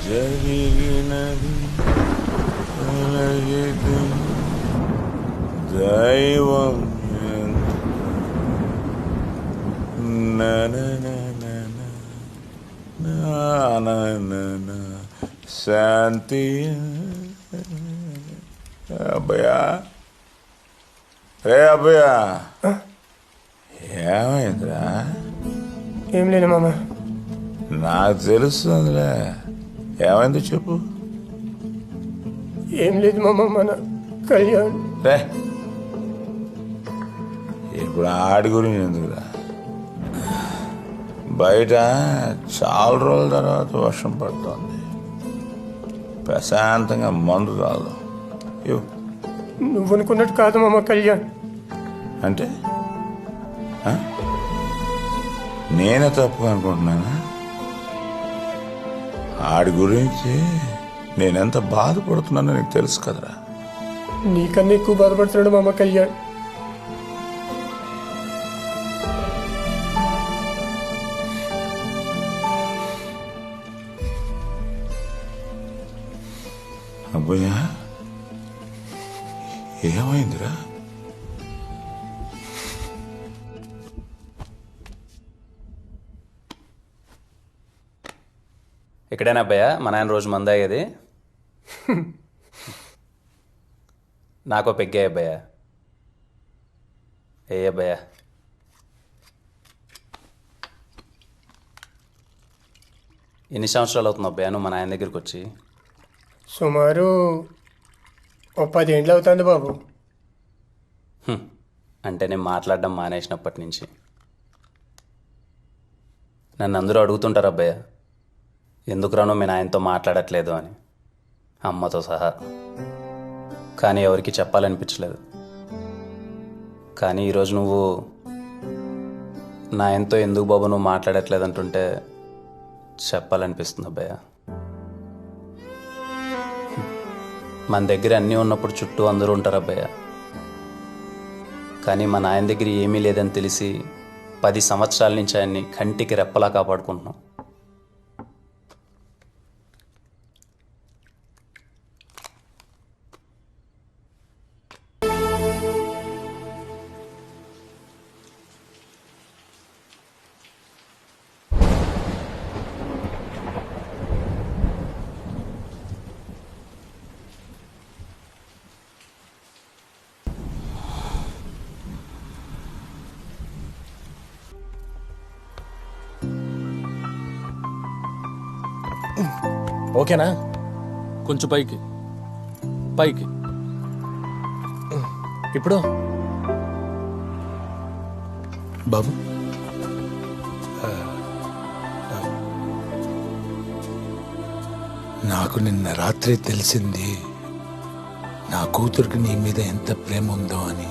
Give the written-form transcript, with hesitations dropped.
జరిగినది అలాగితే దైవం శాంతి అబ్బయా రే అబ్బయా ఏమైందిరా? ఏం లేదు మామ. నాకు తెలుస్తుందిలే, ఏమైందో చెప్పు. ఏం లేదు మామ, మన కళ్యాణ్. రే ఇప్పుడు ఆడి గురించి ఎందుకురా? బయట చాలా రోజుల తర్వాత వర్షం పడుతుంది, ప్రశాంతంగా మందు కాదు. నువ్వు అనుకున్నట్టు కాదు మామ కళ్యాణ్. అంటే నేనే తప్పుగా అనుకుంటున్నానా? ఆడి గురించి నేనెంత బాధపడుతున్నానో నీకు తెలుసు కదరా. నీకన్నా ఎక్కువ బాధపడుతున్నాడు మామ కళ్యాణ్. అబ్బయ్యా ఏమైందిరా? ఇక్కడేనా అబ్బాయా మా నాయన రోజు మందాగేది? నాకో పెగ్గే అబ్బాయా. ఏ అబ్బాయా ఎన్ని సంవత్సరాలు అవుతుంది అబ్బాయా నువ్వు మా నాయన దగ్గరికి వచ్చి? సుమారు 10 ఏండ్లు అవుతుంది బాబు. అంటే నేను మాట్లాడడం మానేసినప్పటి నుంచి. నన్ను అందరూ అడుగుతుంటారు అబ్బాయా, ఎందుకు రాను మీ నాయనతో మాట్లాడట్లేదు అని, అమ్మతో సహా. కానీ ఎవరికి చెప్పాలనిపించలేదు. కానీ ఈరోజు నువ్వు నాయనతో ఎందుకు బాబు నువ్వు మాట్లాడట్లేదు అంటుంటే చెప్పాలనిపిస్తుంది అబ్బాయా. మన దగ్గర అన్నీ ఉన్నప్పుడు చుట్టూ అందరూ ఉంటారు అబ్బాయా. కానీ మా నాయన దగ్గర ఏమీ లేదని తెలిసి 10 సంవత్సరాల నుంచి ఆయన్ని కంటికి రెప్పలా కాపాడుకుంటున్నాం. ఓకేనా? కొంచెం పైకి పైకి. ఇప్పుడు బాబు, నాకు నిన్న రాత్రి తెలిసింది నా కూతురికి నీ మీద ఎంత ప్రేమ ఉందో అని.